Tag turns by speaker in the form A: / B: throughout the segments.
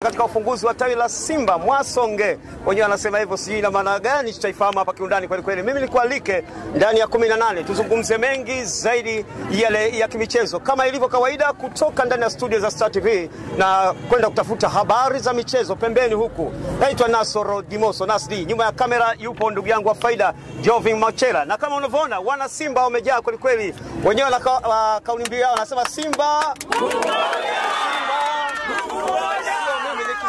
A: katika ufunguzi wa tawi la Simba Mwasonge. Wenyewe wanasema hivyo, sijui ina maana gani, tutaifahamu hapa kiundani kweli kweli. Mimi nikualike ndani ya 18 tuzungumze mengi zaidi yale ya kimichezo kama ilivyo kawaida kutoka ndani ya studio za Star TV na kwenda kutafuta habari za michezo pembeni huku. Naitwa Nasoro Dimoso Nasdi, nyuma ya kamera yupo ndugu yangu wa faida Jovin Machela, na kama unavyoona wana Simba wamejaa kweli kweli. Wenyewe kauli mbiu yao wanasema Simba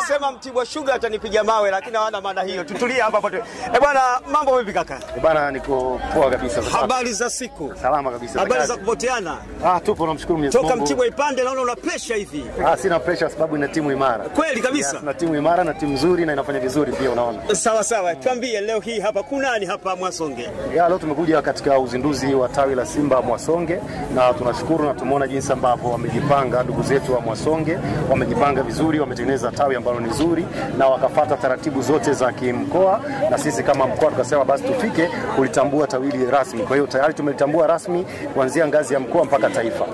A: sema Mtibwa Sugar atanipiga mawe, lakini hawana maana hiyo. Tutulie hapa hapo. Bwana, mambo vipi kaka?
B: Bwana, niko poa kabisa.
A: Habari za siku?
B: Salama kabisa.
A: Habari za kupoteana?
B: Tupo, namshukuru Mwenyezi Mungu.
A: Toka Mtibwa ipande naona una pressure hivi.
B: Sina pressure sababu ina timu imara.
A: Kweli kabisa.
B: Yes, na timu imara na timu nzuri na inafanya vizuri pia unaona.
A: Sawa sawa. Tuambie leo hii hapa kuna nani hapa Mwasonge?
B: Leo tumekuja katika uzinduzi wa tawi la Simba Mwasonge na tunashukuru na tumeona jinsi ambavyo wamejipanga ndugu zetu wa Mwasonge. Wamejipanga vizuri, wametengeneza tawi ambalo ni zuri na wakafuata taratibu zote za kimkoa, na sisi kama mkoa tukasema basi tufike kulitambua tawili rasmi. Kwa hiyo tayari tumelitambua rasmi kuanzia ngazi ya mkoa mpaka taifa.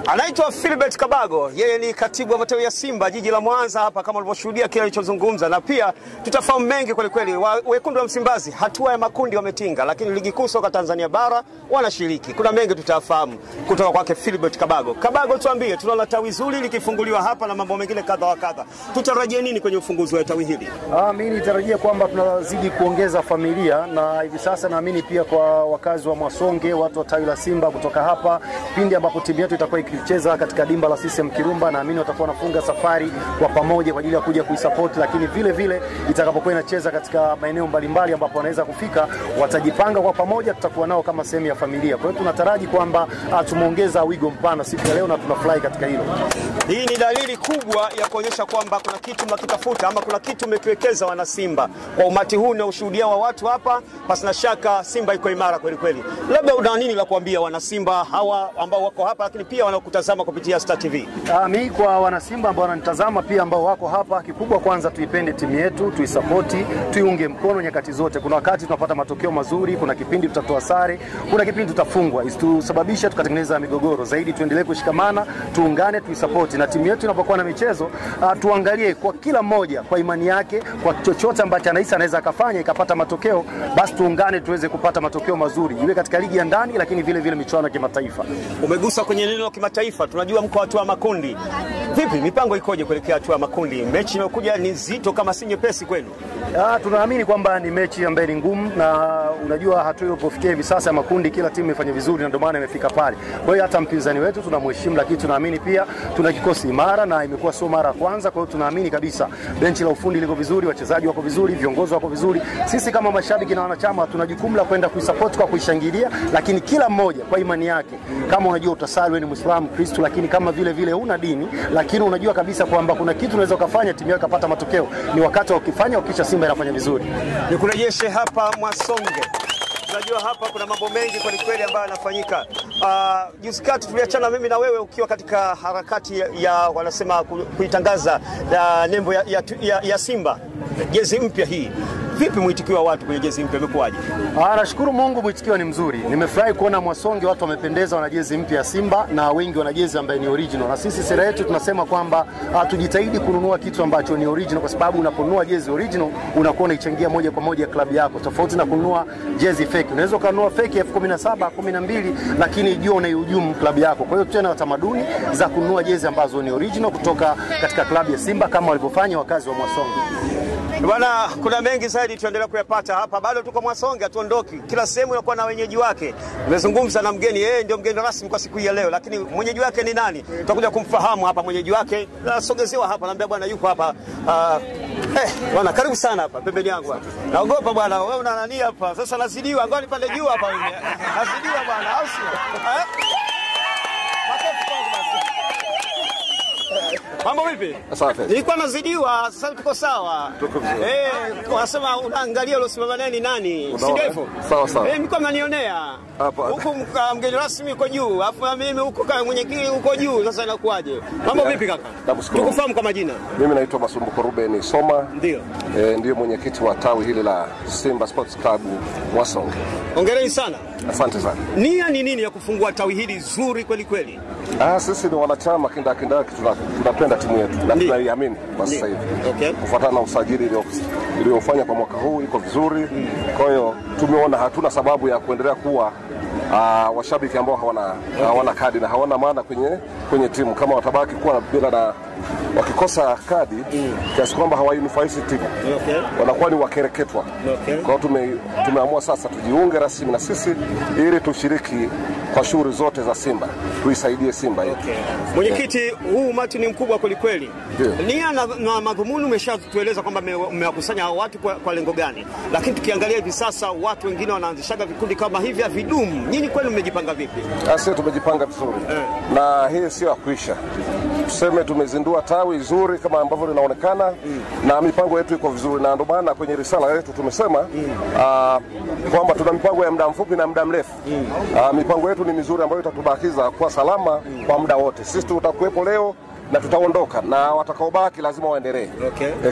A: Anaitwa Philbert Kabago, yeye ni katibu wa matawi ya Simba jiji la Mwanza hapa, kama ulivyoshuhudia kile alichozungumza, na pia tutafahamu mengi kweli kweli. Wekundu wa Msimbazi hatua ya makundi wametinga, lakini ligi kuu soka Tanzania bara wanashiriki. Kuna mengi tutafahamu kutoka kwake Philbert Kabago. Kabago, tuambie, tunaona tawi zuri likifunguliwa hapa na mambo mengine kadha wa kadha. Tutarajie nini kwenye ufunguzi wa tawi hili?
B: Mimi nitarajia kwamba tunazidi kuongeza familia, na hivi sasa naamini pia kwa wakazi wa Mwasonge, watu wa tawi la Simba kutoka hapa, pindi ambapo timu yetu itakuwa ikicheza katika dimba la CCM Kirumba, naamini watakuwa wanafunga safari kwa pamoja kwa ajili ya kuja kuisupport, lakini vile vile itakapokuwa inacheza katika maeneo mbalimbali ambapo wanaweza kufika, watajipanga kwa pamoja, tutakuwa nao kama sehemu ya familia. Kwa hiyo tunataraji kwamba tumeongeza wigo mpana siku ya leo na tunafurahi katika hilo.
A: Hii ni dalili kubwa ya kuonyesha kwamba kuna kitu mnakitafuta ama kuna kitu umekiwekeza wana Simba. Kwa umati huu na ushuhudia wa watu hapa, pasina shaka Simba iko imara kweli kweli. Labda una nini la kuambia wana Simba hawa ambao wako hapa, lakini pia wanakutazama kupitia Star TV?
B: Mimi kwa wana Simba ambao wananitazama pia ambao wako hapa, kikubwa kwanza tuipende timu yetu, tuisapoti, tuiunge mkono nyakati zote. Kuna wakati tunapata matokeo mazuri, kuna kipindi tutatoa sare, kuna kipindi tutafungwa. Isitusababisha tukatengeneza migogoro. Zaidi tuendelee kushikamana, tuungane, tuisapoti, na timu yetu inapokuwa na michezo tuangalie kwa kila mmoja kwa imani yake, kwa chochote ambacho anahisi anaweza akafanya ikapata matokeo, basi tuungane tuweze kupata matokeo mazuri, iwe katika ligi ya ndani lakini vile vile michuano ya kimataifa.
A: Umegusa kwenye neno kimataifa, tunajua mko hatua ya makundi. Vipi mipango ikoje kuelekea hatua ya makundi? Mechi inayokuja ni nzito kama si nyepesi kwenu?
B: Tunaamini kwamba ni mechi ambayo ni ngumu, na unajua hatua ilipofikia hivi sasa ya makundi kila timu imefanya vizuri na ndio maana imefika pale. Kwa hiyo hata mpinzani wetu tunamheshimu, lakini tunaamini pia tuna kikosi imara na imekuwa sio mara ya kwanza. Kwa hiyo tunaamini kabisa benchi la ufundi liko vizuri, wachezaji wako vizuri, viongozi wako vizuri. Sisi kama mashabiki na wanachama tuna jukumu la kwenda kuisupport kwa kuishangilia, lakini kila mmoja kwa imani yake. Kama unajua utasali wewe ni Muislamu, Kristo, lakini kama vile vile huna dini, lakini unajua kabisa kwamba kuna kitu unaweza ukafanya timu yako ikapata matokeo, ni wakati wa ukifanya ukisha Simba inafanya vizuri.
A: Nikurejeshe hapa Mwasonge. Unajua hapa kuna mambo mengi kwa kweli ambayo yanafanyika. Juzi kati tuliachana mimi na wewe ukiwa katika harakati ya wanasema kuitangaza nembo ya Simba, jezi mpya hii. Vipi mwitikio wa watu kwenye jezi mpya, umekuaje?
B: Nashukuru Mungu, mwitikio ni mzuri. Nimefurahi kuona Mwasonge watu wamependeza, wana jezi mpya ya Simba na wengi wana jezi ambayo ni original. Na sisi sera yetu tunasema kwamba tujitahidi kununua kitu ambacho ni original, kwa sababu unaponunua jezi original unakuwa unaichangia moja kwa moja klabu yako, tofauti na kununua jezi fake. Unaweza kununua fake 17,000, 12, lakini jua unaihujumu klabu yako. Kwa hiyo tena tamaduni za kununua jezi ambazo ni original kutoka katika klabu ya Simba kama walivyofanya wakazi wa Mwasonge.
A: Bwana, kuna mengi zaidi tuendelea kuyapata hapa. Bado tuko Mwasonge, hatuondoki. Kila sehemu inakuwa na wenyeji wake. Nimezungumza na mgeni, yeye ndio mgeni rasmi kwa siku hii ya leo, lakini mwenyeji wake ni nani? Tutakuja kumfahamu hapa mwenyeji wake. Nasogezewa hapa, naambia bwana yuko hapa. Bwana karibu sana hapa pembeni yangu hapa. Naogopa bwana, wewe una nani hapa? Sasa nazidiwa, ngoja nipande juu hapa mimi. Nazidiwa bwana, au sio? Mambo vipi?
C: Safi.
A: Nilikuwa nazidiwa, sasa tuko sawa.
C: Tuko vizuri.
A: Unasema unaangalia ulosimama nani? Si ndio hivyo?
C: Sawa sawa.
A: Mko mnanionea. Huko mgeni rasmi uko juu, afu mimi huko kama mwenyekiti uko juu. Sasa inakuaje? Mambo vipi kaka? Tukufahamu kwa majina.
C: Mimi naitwa Masumbuko Ruben Soma.
A: Ndio.
C: Ndio mwenyekiti wa tawi hili la Simba Sports Club Mwasonge.
A: Hongereni sana.
C: Asante sana.
A: Nia ni nini ya kufungua tawi hili zuri kweli kweli?
C: Sisi ni wanachama kindakindaki, tunapenda timu yetu na tunaiamini kwa sasa hivi.
A: Okay.
C: Kufuatana na usajili uliofanya kwa mwaka huu iko vizuri. Kwa hiyo tumeona hatuna sababu ya kuendelea kuwa washabiki ambao hawana kadi na hawana maana kwenye timu. Kama watabaki kuwa bila na wakikosa kadi kiasi kwamba hawainufaisi timu, wanakuwa ni wakereketwa. Kwa hiyo tumeamua sasa tujiunge rasmi na sisi ili tushiriki kwa shughuli zote za Simba, tuisaidie Simba yetu.
A: Mwenyekiti, huu umati ni mkubwa kweli kweli. Nia na madhumuni umeshatueleza kwamba mmewakusanya hao watu kwa lengo gani, lakini tukiangalia hivi sasa watu wengine wanaanzishaga vikundi kama hivi vya vidumu. Nyinyi kwenu mmejipanga vipi?
C: Sisi tumejipanga vizuri. Na hii sio ya kuisha. Tuseme tumezindua tawi zuri kama ambavyo linaonekana na mipango yetu iko vizuri, na ndio maana kwenye risala yetu tumesema kwamba tuna mipango ya muda mfupi na muda mrefu. Mipango yetu ni mizuri ambayo itatubakiza kwa salama kwa muda wote. Sisi tutakuwepo leo na tutaondoka, na watakaobaki lazima waendelee.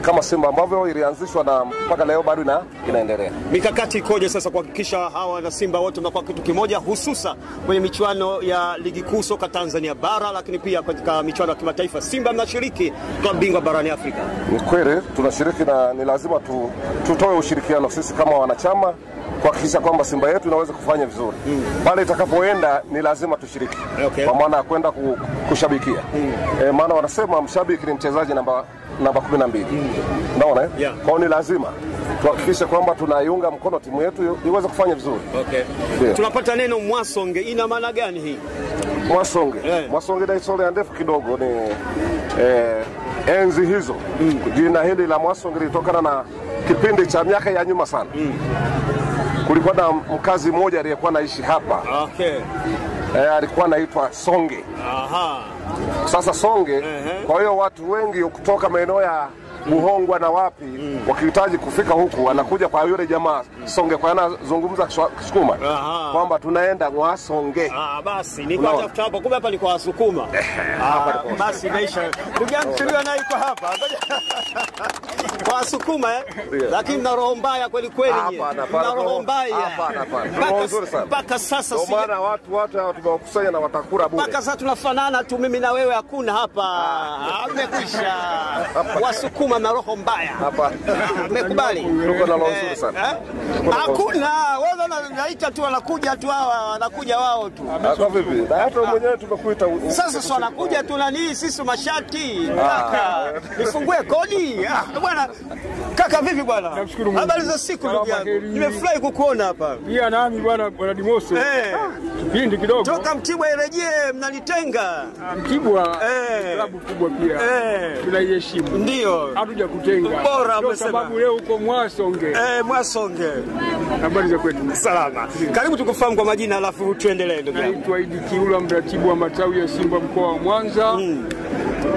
C: Kama Simba ambavyo ilianzishwa na mpaka leo bado inaendelea.
A: Mikakati ikoje sasa kuhakikisha hawa na Simba wote wanakuwa kitu kimoja, hususa kwenye michuano ya ligi kuu soka Tanzania bara, lakini pia katika michuano ya kimataifa? Simba mnashiriki kwa bingwa barani Afrika.
C: Ni kweli tunashiriki, na ni lazima tutoe ushirikiano sisi kama wanachama kuhakikisha kwamba Simba yetu inaweza kufanya vizuri. Pale itakapoenda ni lazima tushiriki. Kwa maana ya kwenda kushabikia. Maana wanasema mshabiki ni mchezaji namba 12. Unaona? Kwa ni lazima tuhakikishe kwamba tunaiunga mkono timu yetu iweze kufanya vizuri.
A: Tunapata neno Mwasonge, ina maana gani hii?
C: Mwasonge. Mwasonge na historia ndefu kidogo, ni enzi hizo. Jina hili la Mwasonge lilitokana na kipindi cha miaka ya nyuma sana. Kulikuwa na mkazi mmoja aliyekuwa anaishi hapa. Alikuwa anaitwa Songe. Sasa Songe, kwa hiyo watu wengi kutoka maeneo ya Muhongwa na wapi wakihitaji kufika huku anakuja kwa yule jamaa Songe, kwa anazungumza Kisukuma kwamba tunaenda Mwasonge.
A: Basi niko hatafuta hapa, kumbe hapa ni kwa Wasukuma. Basi maisha ndugu yangu tulio nayo iko hapa kwa Wasukuma lakini na roho mbaya kweli kweli. Na roho mbaya. Mpaka sasa
C: si maana watu hao tumewakusanya na watakula bure.
A: Mpaka sasa tunafanana tu, mimi na wewe hakuna hapa. Amekwisha. Wasukuma na roho mbaya. Umekubali?
C: Tuko na roho nzuri sana.
A: Hakuna, wewe unaita tu wanakuja tu hawa, wanakuja wao tu.
C: Kwa vipi? Hata mwenyewe tumekuita.
A: Sasa sio wanakuja tu nani, sisi mashati. Kaka, nifungue kodi. Bwana, kaka vipi bwana? Habari za siku ndugu yangu. Nimefurahi kukuona hapa.
D: Pia nami bwana Dimoso. Kipindi kidogo.
A: Toka Mtibwa irejee mnalitenga.
D: Mtibwa klabu kubwa pia. Tunaiheshimu.
A: Ndio.
D: Hatuja kutenga.
A: Bora umesema.
D: Sababu leo uko Mwasonge.
A: Mwasonge.
D: Habari za kwetu.
A: Salama. Karibu tukufahamu kwa majina alafu tuendelee ndugu yangu.
D: Naitwa Idi Kiula, mratibu wa matawi ya Simba mkoa wa Mwanza.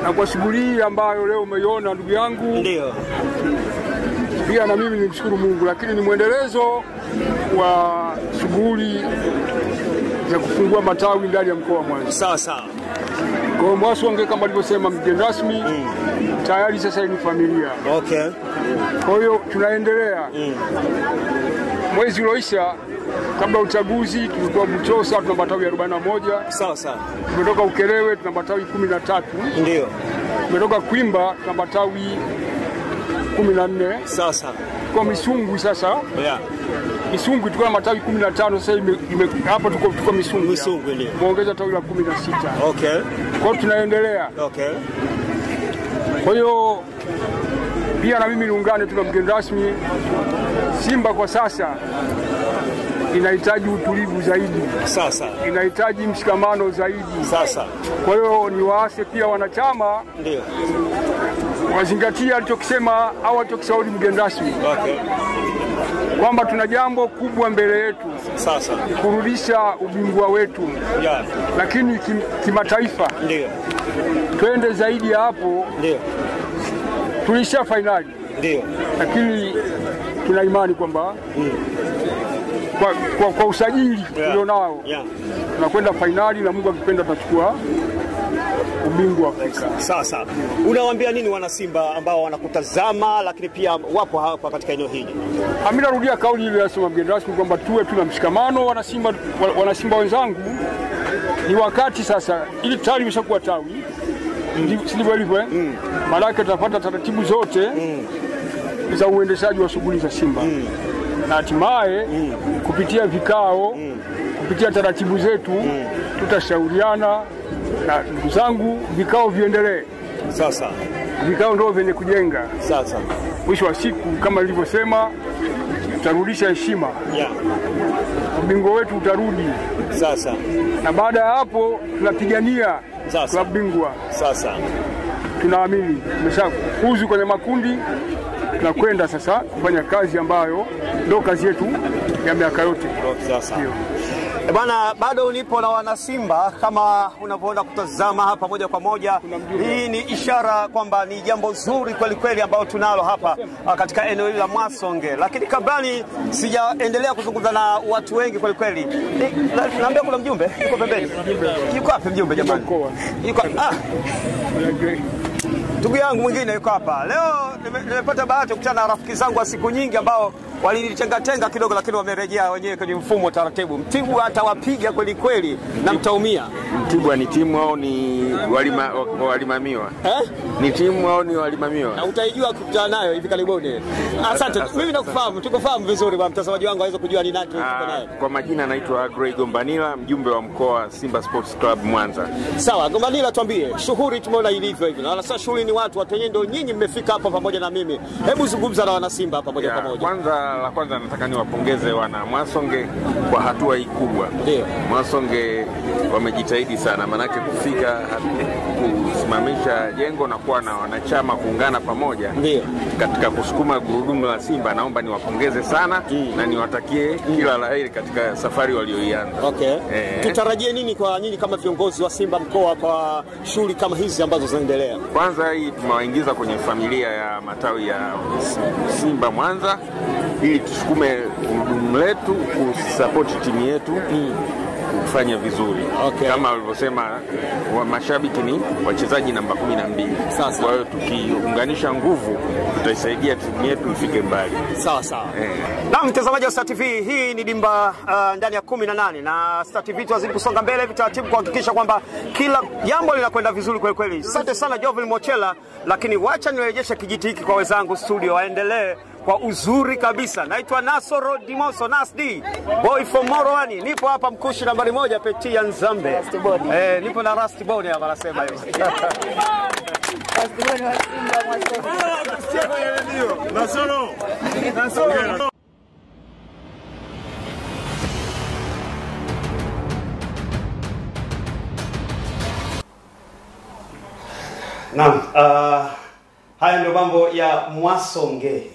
D: Na kwa shughuli ambayo leo umeiona ndugu yangu.
A: Ndio.
D: Pia na mimi nimshukuru Mungu, lakini ni mwendelezo wa shughuli za kufungua matawi ndani ya mkoa wa Mwanza.
A: Sawa sawa.
D: Kwa Mwasonge kama alivyosema mgeni rasmi, tayari sasa ni familia. Kwa hiyo tunaendelea. Mwezi ulioisha kabla uchaguzi tulikuwa Buchosa tuna matawi 41.
A: Sawa sawa.
D: Tumetoka Ukerewe tuna matawi 13.
A: Ndio.
D: Tumetoka Kwimba tuna matawi 14.
A: Sawa sawa.
D: Kwa Misungwi sasa. Misungwi tulikuwa na matawi 15, sasa hapa tuko Misungwi.
A: Misungwi ndio.
D: Muongeza tawi la 16. Kwa hiyo tunaendelea. Kwa hiyo pia na mimi niungane, tuna mgeni rasmi. Simba kwa sasa inahitaji utulivu zaidi.
A: Sasa
D: inahitaji mshikamano zaidi.
A: Sasa
D: kwa hiyo ni waase pia wanachama
A: ndio
D: wazingatia alichokisema au alichokishauri mgeni rasmi. Kwamba tuna jambo kubwa mbele yetu.
A: Sasa
D: kurudisha ubingwa wetu. Lakini kimataifa.
A: Ndio.
D: Twende zaidi ya hapo.
A: Ndio.
D: Tulisha finali.
A: Ndio.
D: Lakini tuna imani kwamba kwa usajili ulionao tunakwenda fainali na Mungu akipenda tutachukua ubingwa Afrika.
A: Sasa unawaambia nini wana Simba ambao wanakutazama lakini pia wapo hapa katika eneo hili?
D: Mimi narudia kauli ile ya sema mgeni rasmi kwamba tuwe tuna mshikamano wana Simba wenzangu. Ni wakati sasa ili tayari imeshakuwa tawi. Sivyo hivyo maana tutapata taratibu zote za uendeshaji wa shughuli za Simba. Na hatimaye kupitia vikao, kupitia taratibu zetu tutashauriana na ndugu zangu, vikao viendelee.
A: Sasa
D: vikao ndio vyenye kujenga.
A: Sasa
D: mwisho wa siku kama nilivyosema tutarudisha heshima. Ubingwa wetu utarudi.
A: Sasa
D: na baada ya hapo tunapigania klabu bingwa.
A: Sasa
D: tunaamini tumeshafuzu kwenye makundi, tunakwenda sasa kufanya kazi ambayo ndio kazi yetu ya miaka yote.
A: Sasa bwana, bado nipo na wana Simba kama unavyoona kutazama hapa moja kwa moja. Hii ni ishara kwamba ni jambo zuri kweli kweli ambao tunalo hapa katika eneo hili la Mwasonge. Lakini kabla sijaendelea kuzungumza na watu wengi kweli kweli, naambia kuna mjumbe yuko pembeni. Yuko wapi mjumbe jamani? Yuko ndugu yangu mwingine yuko hapa. Leo nimepata bahati kukutana na rafiki zangu wa siku nyingi ambao walinitenga kidogo, lakini wamerejea wenyewe kwenye mfumo taratibu. Mtibwa atawapiga kweli kweli na mtaumia.
E: Mtibwa ni timu au ni walimamiwa? Ni timu au ni walimamiwa?
A: Na utaijua kukutana nayo hivi karibuni. Asante. Mimi nakufahamu, tukufahamu vizuri kwa mtazamaji wangu aweze kujua ni nani tuko naye.
E: Kwa majina naitwa Grey Gombanila, mjumbe wa mkoa Simba Sports Club Mwanza.
A: Sawa, Gombanila tuambie, shughuli tumeona ilivyo hivi. Na sasa shughuli ni watu wenyewe ndio nyinyi mmefika hapa pamoja na mimi. Hebu zungumza na wana Simba hapa moja kwa moja.
E: La kwanza nataka niwapongeze wana Mwasonge kwa hatua hii kubwa. Mwasonge wamejitahidi sana, manake kufika kusimamisha jengo na kuwa na wanachama kuungana pamoja katika kusukuma gurudumu la Simba. Naomba niwapongeze sana na niwatakie kila la heri katika safari walioianza.
A: Tutarajie nini kwa nyinyi kama viongozi wa Simba mkoa kwa shughuli kama hizi ambazo zinaendelea?
E: Kwanza hii tumewaingiza kwenye familia ya matawi ya Simba Mwanza ili tusukume gurudumu letu kusupport timu yetu kufanya vizuri. Kama walivyosema mashabiki ni wachezaji namba 12.
A: Sasa
E: kwa hiyo tukiunganisha nguvu tutaisaidia timu yetu ifike mbali.
A: Sawa. Na mtazamaji wa Star TV, hii ni dimba ndani ya 18 na Star TV tuazidi kusonga mbele hivi taratibu kuhakikisha kwamba kila jambo linakwenda vizuri kweli kweli. Asante sana Jovil Mochela, lakini wacha nirejeshe kijiti hiki kwa wenzangu studio waendelee kwa uzuri kabisa. Naitwa Nasoro Dimoso Nasdi, boy from Morowani. Nipo hapa mkushi nambari 1 Peti ya Nzambe. Nipo na Rusty Bone hapa anasema hiyo. Rusty Bone wa Simba Nasoro. Naam, haya ndio mambo ya Mwasonge.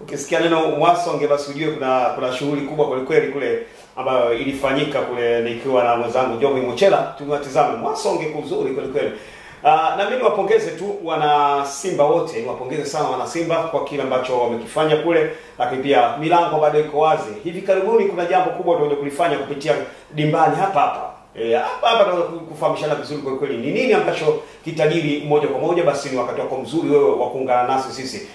A: Ukisikia neno Mwasonge basi ujue kuna shughuli kubwa kweli kweli kule ambayo ilifanyika kule, nikiwa na mwenzangu Jovil Mochela. Tunatazama Mwasonge kuzuri kweli kweli. Na mimi niwapongeze tu wana Simba wote, niwapongeze sana wana Simba kwa kile ambacho wamekifanya kule, lakini pia milango bado iko wazi. Hivi karibuni kuna jambo kubwa tunataka kulifanya kupitia dimbani hapa. Hapa tunaweza kufahamishana vizuri kwa kweli ni nini ambacho kitajiri moja kwa moja. Basi ni wakati wako mzuri wewe wa kuungana nasi sisi.